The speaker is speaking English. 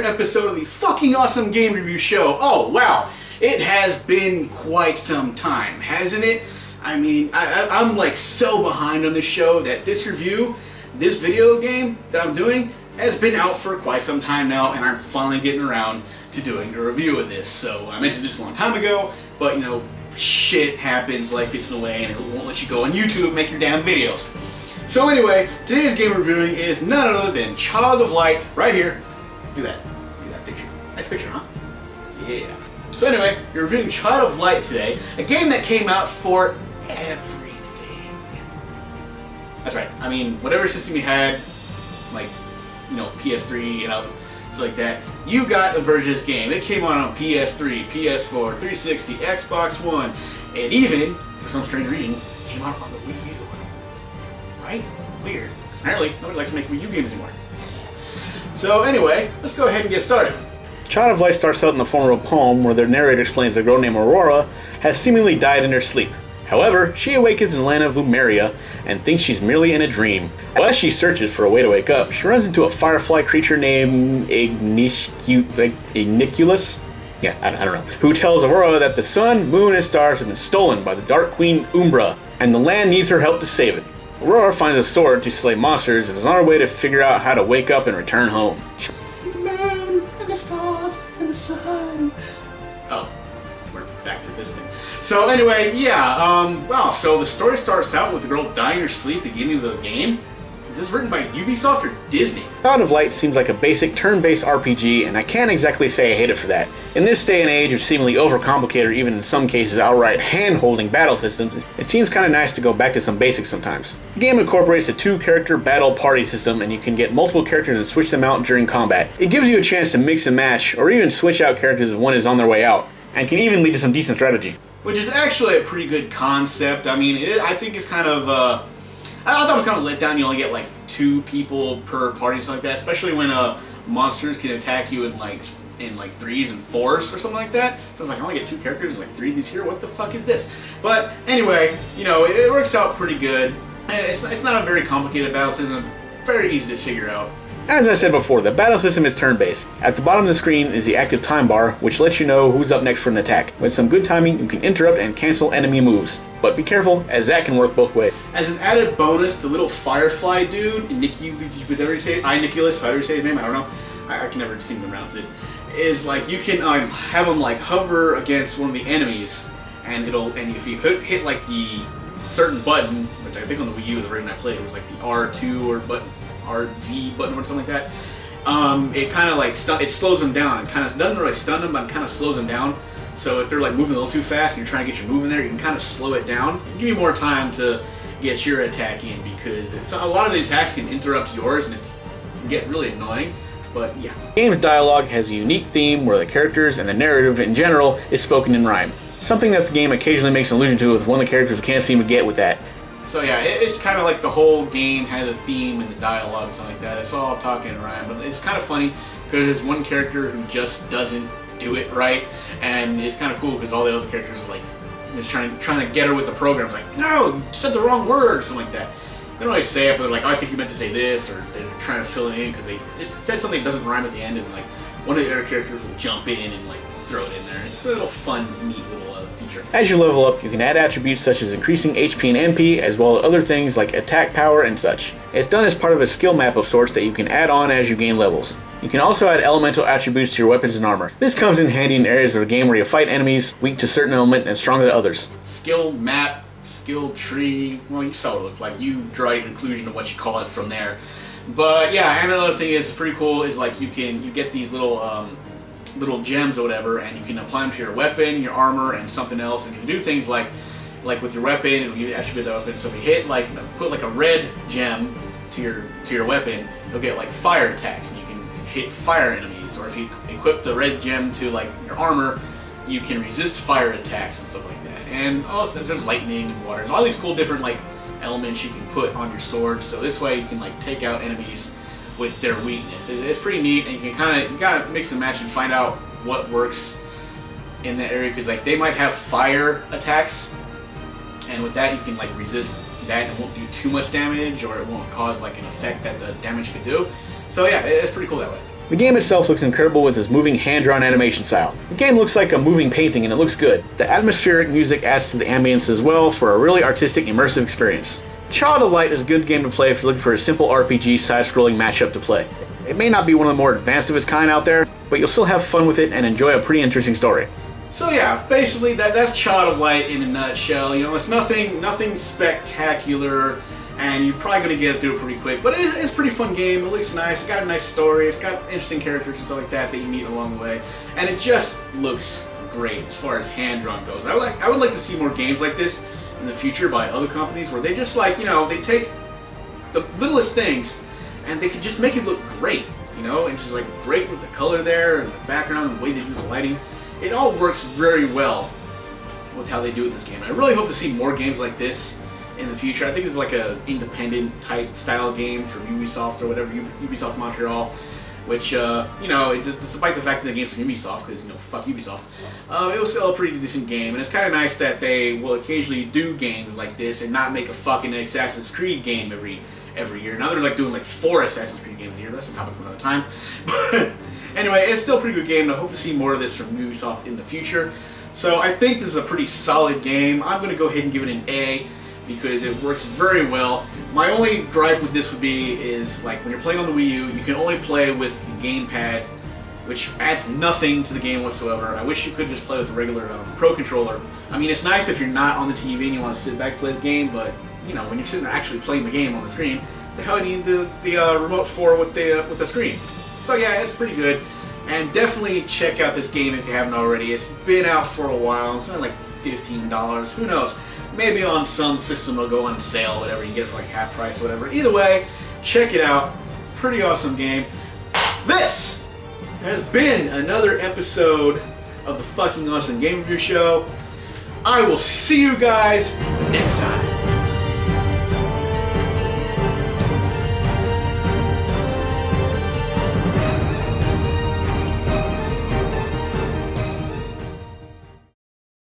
another episode of the fucking awesome game review show. Oh wow, it has been quite some time, hasn't it? I mean, I'm like so behind on this show that this video game that I'm doing has been out for quite some time now, and I'm finally getting around to doing a review of this. So I meant to do this a long time ago, but you know, shit happens, life gets in the way, and it won't let you go on YouTube and make your damn videos. So anyway, today's game reviewing is none other than Child of Light, right here. Look at that picture. Nice picture, huh? Yeah. So anyway, you're reviewing Child of Light today, a game that came out for everything. That's right. I mean, whatever system you had, like, you know, PS3 and up, it's like that. You got a version of this game. It came out on PS3, PS4, 360, Xbox One, and even, for some strange reason, came out on the Wii U. Right? Weird. Because apparently, nobody likes to make Wii U games anymore. So anyway, let's go ahead and get started. Child of Light starts out in the form of a poem where the narrator explains a girl named Aurora has seemingly died in her sleep. However, she awakens in the land of Lumeria and thinks she's merely in a dream. As she searches for a way to wake up, she runs into a firefly creature named Igniculus? Yeah, I don't know. Who tells Aurora that the sun, moon, and stars have been stolen by the Dark Queen Umbra, and the land needs her help to save it. Aurora finds a sword to slay monsters and is on her way to figure out how to wake up and return home. The moon, and the stars, and the sun. Oh, we're back to this thing. So anyway, yeah, wow, so the story starts out with the girl dying in her sleep at the beginning of the game. Is this written by Ubisoft or Disney? Child of Light seems like a basic turn-based RPG, and I can't exactly say I hate it for that. In this day and age of seemingly overcomplicated or even in some cases outright hand-holding battle systems, it seems kind of nice to go back to some basics sometimes. The game incorporates a 2-character battle party system, and you can get multiple characters and switch them out during combat. It gives you a chance to mix and match, or even switch out characters if one is on their way out, and can even lead to some decent strategy. Which is actually a pretty good concept. I mean, I think it's kind of, I thought it was kind of let down. You only get like 2 people per party or something like that, especially when monsters can attack you in like 3s and 4s or something like that. So I was like, I only get 2 characters, like 3 of these here. What the fuck is this? But anyway, you know, it works out pretty good. It's not a very complicated battle system. Very easy to figure out. As I said before, the battle system is turn-based. At the bottom of the screen is the active time bar, which lets you know who's up next for an attack. With some good timing, you can interrupt and cancel enemy moves. But be careful, as that can work both ways. As an added bonus, the little firefly dude, Niculus, however you say his name, I don't know. I can never seem to pronounce it. Is like, you can have him like hover against one of the enemies, and if you hit like the certain button, which I think on the Wii U, the version I played, it was like the R2 or RZ button or something like that. It kind of like it slows them down. It kind of doesn't really stun them, but it kind of slows them down. So if they're like moving a little too fast and you're trying to get your move in there, you can kind of slow it down and give you more time to get your attack in, because a lot of the attacks can interrupt yours and it can get really annoying. But yeah. The game's dialogue has a unique theme where the characters and the narrative in general is spoken in rhyme. Something that the game occasionally makes an allusion to with one of the characters who can't seem to get with that. So yeah, it's kind of like the whole game has a theme and the dialogue and something like that. It's all talking in rhyme, but it's kind of funny because there's one character who just doesn't do it right, and it's kind of cool because all the other characters are like just trying to get her with the program. It's like, no, you said the wrong word or something like that. They don't always say it, but they're like, oh, I think you meant to say this, or they're trying to fill it in because they just said something that doesn't rhyme at the end, and like one of the other characters will jump in and like throw it in there. It's a little fun, neat little feature. As you level up, you can add attributes such as increasing HP and MP, as well as other things like attack power and such. It's done as part of a skill map of sorts that you can add on as you gain levels. You can also add elemental attributes to your weapons and armor. This comes in handy in areas of the game where you fight enemies weak to certain element and strong to others. Skill map, skill tree, well, you saw what it looked like. You draw a conclusion of what you call it from there. But yeah, and another thing is pretty cool is like you get these little gems or whatever, and you can apply them to your weapon, your armor, and something else, and you can do things like with your weapon, it'll give you the attribute of the weapon. So if you put like a red gem to your weapon, you'll get like fire attacks, and you can hit fire enemies. Or if you equip the red gem to like your armor, you can resist fire attacks and stuff like that. And also there's lightning and water. There's all these cool different like elements you can put on your sword. So this way you can like take out enemies with their weakness. It's pretty neat, and you can kind of mix and match and find out what works in that area, because like they might have fire attacks, and with that you can like resist that and it won't do too much damage, or it won't cause like an effect that the damage could do. So yeah, it's pretty cool that way. The game itself looks incredible with its moving hand-drawn animation style. The game looks like a moving painting and it looks good. The atmospheric music adds to the ambience as well for a really artistic, immersive experience. Child of Light is a good game to play if you're looking for a simple RPG side-scrolling matchup to play. It may not be one of the more advanced of its kind out there, but you'll still have fun with it and enjoy a pretty interesting story. So yeah, basically that's Child of Light in a nutshell. You know, it's nothing spectacular, and you're probably going to get it through pretty quick. But it's a pretty fun game. It looks nice. It's got a nice story. It's got interesting characters and stuff like that you meet along the way. And it just looks great as far as hand-drawn goes. I would like to see more games like this in the future by other companies where they just they take the littlest things and they can just make it look great, and just great with the color there and the background and the way they do the lighting. It all works very well with how they do it this game. I really hope to see more games like this in the future. I think it's like a independent type style game from Ubisoft or whatever, Ubisoft Montreal, which, despite the fact that the game's from Ubisoft, because, fuck Ubisoft, it was still a pretty decent game, and it's kind of nice that they will occasionally do games like this and not make a fucking Assassin's Creed game every year. Now they're doing 4 Assassin's Creed games a year. That's a topic for another time. But anyway, it's still a pretty good game, and I hope to see more of this from Ubisoft in the future. So I think this is a pretty solid game. I'm going to go ahead and give it an A, because it works very well. My only gripe with this would be is when you're playing on the Wii U, you can only play with the gamepad, which adds nothing to the game whatsoever. I wish you could just play with a regular Pro Controller. I mean, it's nice if you're not on the TV and you want to sit back and play the game, but when you're sitting there actually playing the game on the screen, the hell you need the remote for with the screen. So yeah, it's pretty good, and definitely check out this game if you haven't already. It's been out for a while. It's only $15. Who knows? Maybe on some system it'll go on sale, whatever. You get it for half price, or whatever. Either way, check it out. Pretty awesome game. This has been another episode of the Fucking Awesome Game Review Show. I will see you guys next time.